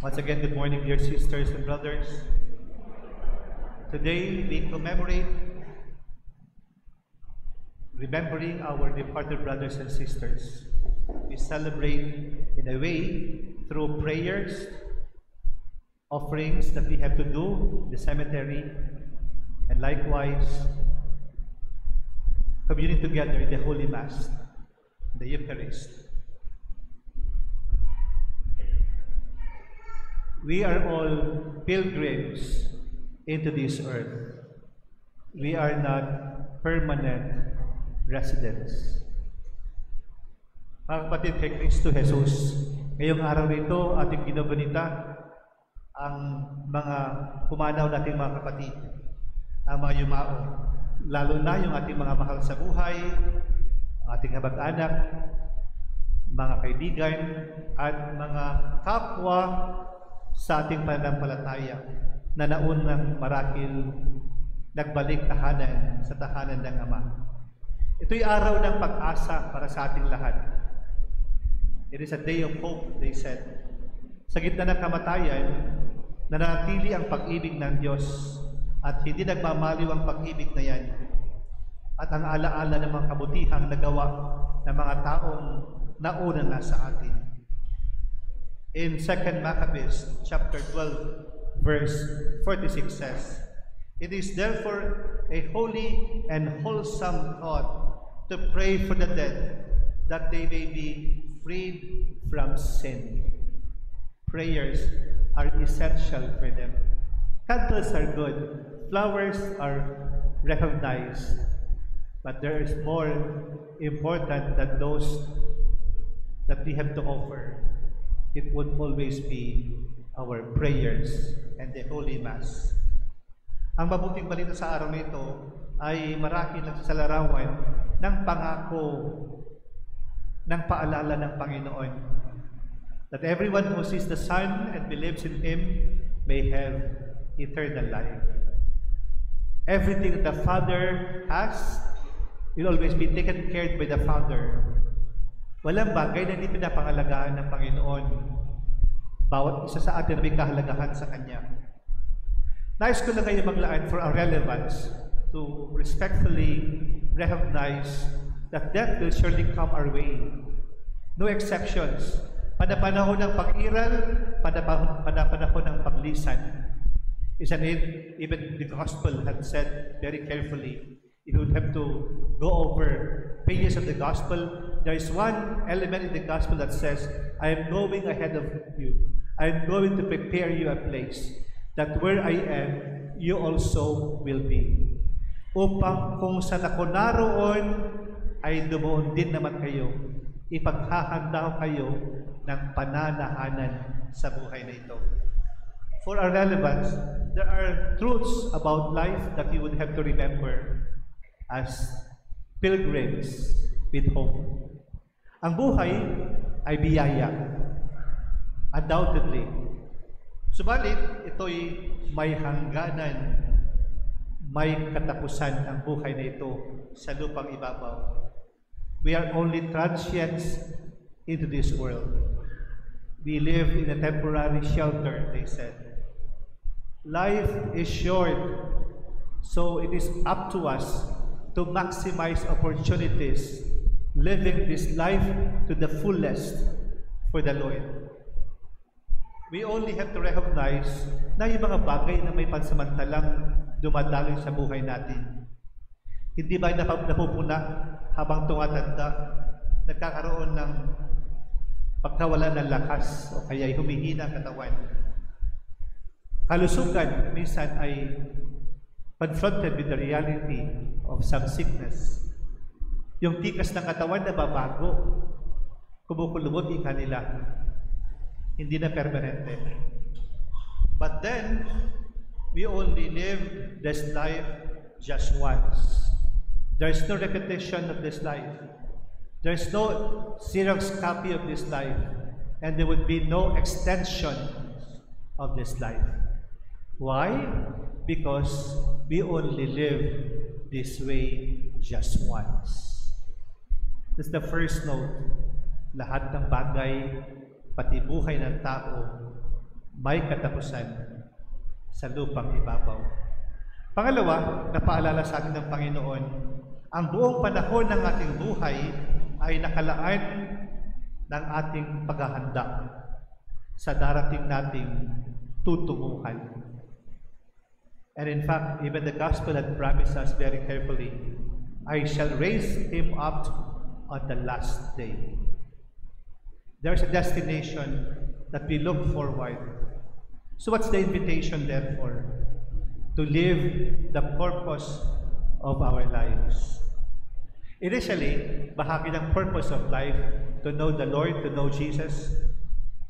Once again, good morning, dear sisters and brothers. Today, we commemorate remembering our departed brothers and sisters. We celebrate, in a way, through prayers, offerings that we have to do in the cemetery, and likewise, communing together in the Holy Mass, the Eucharist. We are all pilgrims into this earth. We are not permanent residents. Mga kapatid, kay Kristo Jesus, ngayong araw nito ating ginagunita ang mga pumanaw nating mga kapatid, ang mga yumao, lalo na yung ating mga mahal sa buhay, ang ating kamag-anak, mga kaibigan, at mga kapwa sa ating pananampalataya na naunang marahil nagbalik tahanan sa tahanan ng Ama. Ito'y araw ng pag-asa para sa ating lahat. It is a day of hope, they said. Sa gitna ng kamatayan, nanatili ang pag-ibig ng Diyos at hindi nagmamaliw ang pag-ibig na yan at ang alaala ng mga kabutihang nagawa ng mga taong nauna na sa atin. In 2 Maccabees chapter 12, verse 46 says, "It is therefore a holy and wholesome thought to pray for the dead, that they may be freed from sin." Prayers are essential for them. Candles are good, flowers are recognized, but there is more important than those that we have to offer. It would always be our prayers and the Holy Mass. Ang mabuting balita sa araw na ito ay marahil sa larawan ng pangako, ng paalala ng Panginoon, that everyone who sees the Son and believes in Him may have eternal life. Everything that the Father has will always be taken care of by the Father. Walang bagay na hindi pinapangalagaan ng Panginoon. Bawat isa sa atin may kahalagahan sa Kanya. Nais ko lang ngayon maglaan for our relevance to respectfully recognize that death will surely come our way. No exceptions. Panapanahon ng pag-iral, panapanahon ng paglisan. Isn't it? Even the Gospel had said very carefully, you would have to go over pages of the Gospel. There is one element in the Gospel that says, I am going ahead of you. I am going to prepare you a place, that where I am, you also will be. Upang kung saan ako naroon, ay dumoon din naman kayo. Ipaghahanda kayo ng pananahanan sa buhay na ito. For our relevance, there are truths about life that you would have to remember as pilgrims with hope. Ang buhay ay biyaya, undoubtedly. Subalit, ito'y may hangganan, may katapusan ang buhay na ito sa lupang ibabaw. We are only transients into this world. We live in a temporary shelter, they said. Life is short, so it is up to us to maximize opportunities, living this life to the fullest for the Lord. We only have to recognize na yung mga bagay na may pansamantalang dumadaloy sa buhay natin. Hindi ba napupuna habang tumatanda, nagkakaroon ng pagkawala ng lakas o kaya humihina ang katawan. Kalusugan minsan ay confronted with the reality of some sickness. Yung tikas ng katawan na babago, kumukulubot ika nila, hindi na permanente. But then, we only live this life just once. There's no repetition of this life. There's no Xerox copy of this life. And there would be no extension of this life. Why? Because we only live this way just once. That's the first note. Lahat ng bagay, pati buhay ng tao, may katapusan sa lupang ibabaw. Pangalawa, napaalala sa atin ng Panginoon, ang buong panahon ng ating buhay ay nakalaan ng ating paghahanda sa darating nating tutunguhan. And in fact, even the gospel had promised us very carefully, I shall raise him up on the last day. There's a destination that we look forward. So what's the invitation therefore? To live the purpose of our lives. Initially, bahagi ng purpose of life, to know the Lord, to know Jesus,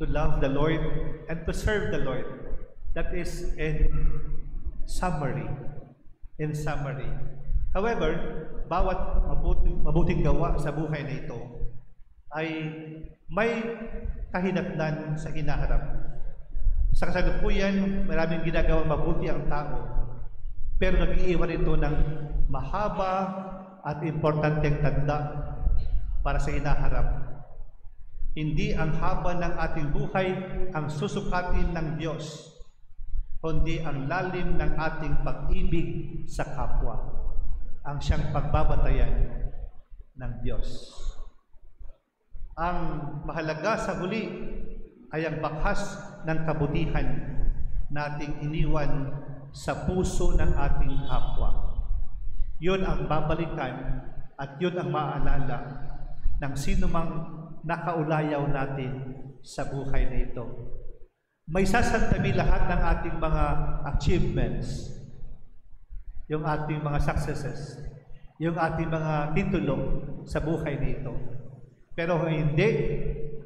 to love the Lord, and to serve the Lord. That is in summary. However, bawat mabuting gawa sa buhay na ito ay may kahinatnan sa hinaharap. Sa kasalukuyan, maraming ginagawang mabuti ang tao, pero nag-iiwan ito ng mahaba at importanteng tanda para sa hinaharap. Hindi ang haba ng ating buhay ang susukatin ng Diyos, kundi ang lalim ng ating pag-ibig sa kapwa, ang siyang pagbabatayan ng Diyos. Ang mahalaga sa huli ay ang bakas ng kabutihan nating iniwan sa puso ng ating kapwa. Yun ang babalikan at yun ang maaalala ng sino mang nakaulayaw natin sa buhay na ito. May sasantabi lahat ng ating mga achievements, yung ating mga successes, yung ating mga titulo sa buhay na ito. Pero hindi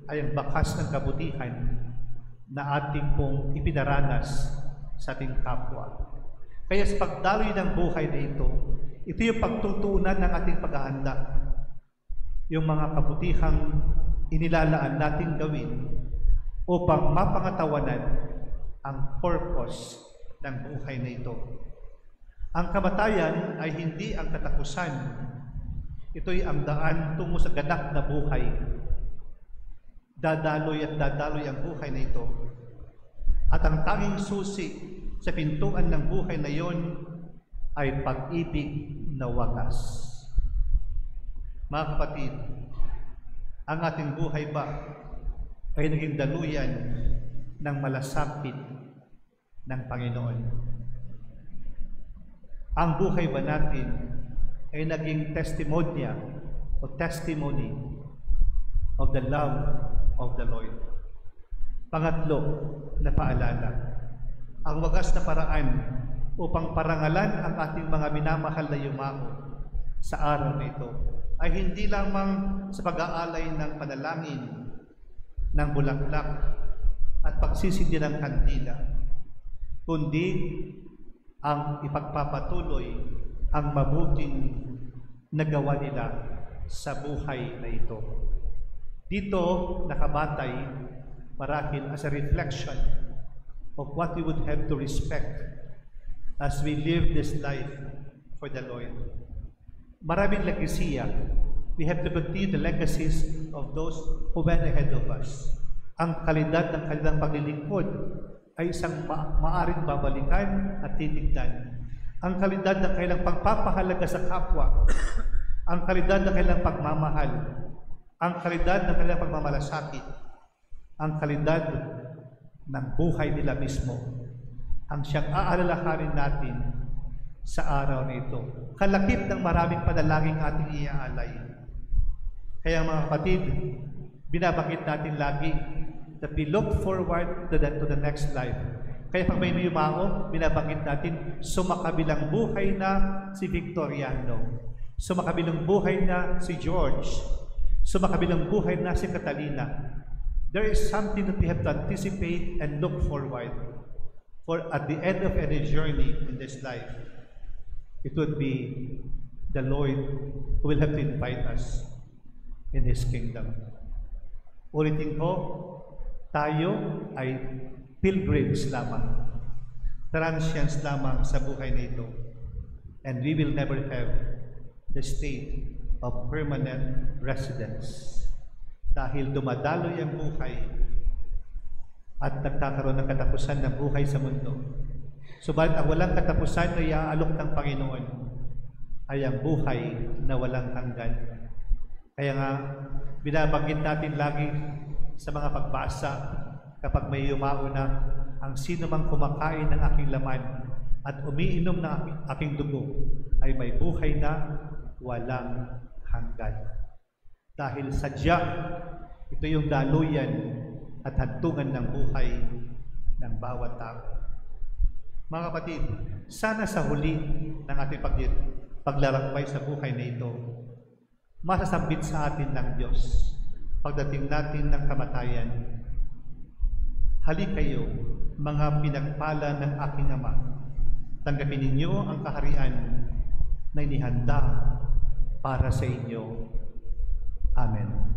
ay ang bakas ng kabutihan na ating pong ipinaranas sa ating kapwa. Kaya sa pagdaloy ng buhay na ito yung pagtutuunan ng ating paghahanda. Yung mga kabutihang inilalaan nating gawin upang mapangatawanan ang purpose ng buhay na ito. Ang kamatayan ay hindi ang katapusan. Ito'y ang daan tungo sa ganap na buhay. Dadaloy at dadaloy ang buhay na ito. At ang tanging susi sa pintuan ng buhay na iyon ay pag-ibig na wagas. Mga kapatid, ang ating buhay ba ay naging daluyan ng malasakit ng Panginoon? Ang buhay ba natin ay naging testimonya o testimony of the love of the Lord? Pangatlo na paalala, ang wagas na paraan upang parangalan ang ating mga minamahal na yumao sa araw na ito ay hindi lamang sa pag-aalay ng panalangin, ng bulaklak at pagsisindi ng kandila, kundi ang ipagpapatuloy ang mabuting nagawa nila sa buhay na ito. Dito nakabatay marahil as a reflection of what we would have to respect as we live this life for the Lord. Maraming legasiya. We have to continue the legacies of those who went ahead of us. Ang kalidad ng kanilang paglilingkod ay isang maaring babalikan at titignan. Ang kalidad ng kanilang pagpapahalaga sa kapwa, ang kalidad ng kanilang pagmamahal, ang kalidad ng kanilang pagmamalasakit, ang kalidad ng buhay nila mismo, ang siyang aalalahanin natin sa araw na ito. Kalakip ng maraming panalangin ating iaalay. Kaya mga kapatid, binabangkit natin lagi that we look forward to the next life. Kaya pag may yumao, binabangkit natin, sumakabilang buhay na si Victoriano, sumakabilang buhay na si George, sumakabilang buhay na si Catalina. There is something that we have to anticipate and look forward for at the end of any journey in this life. It would be the Lord who will have to invite us in His kingdom. Ulitin ko, tayo ay pilgrims lamang, transients lamang sa buhay na ito, and we will never have the state of permanent residence dahil dumadaloy ang buhay at nagkakaroon ng katapusan ng buhay sa mundo. Subalit ang walang katapusan na iaalok ng Panginoon ay ang buhay na walang hanggan. Kaya nga, binabanggit natin lagi sa mga pagbasa kapag may yumao na, ang sino mang kumakain ng aking laman at umiinom ng aking dugo ay may buhay na walang hanggan. Dahil sadya, ito yung daluyan at hantungan ng buhay ng bawat tao. Mga kapatid, sana sa huli ng ating paglalakbay sa buhay na ito, masasambit sa atin ng Diyos pagdating natin ng kamatayan. Halik kayo, mga pinagpala ng aking Ama, tanggapin ninyo ang kaharian na inihanda para sa inyo. Amen.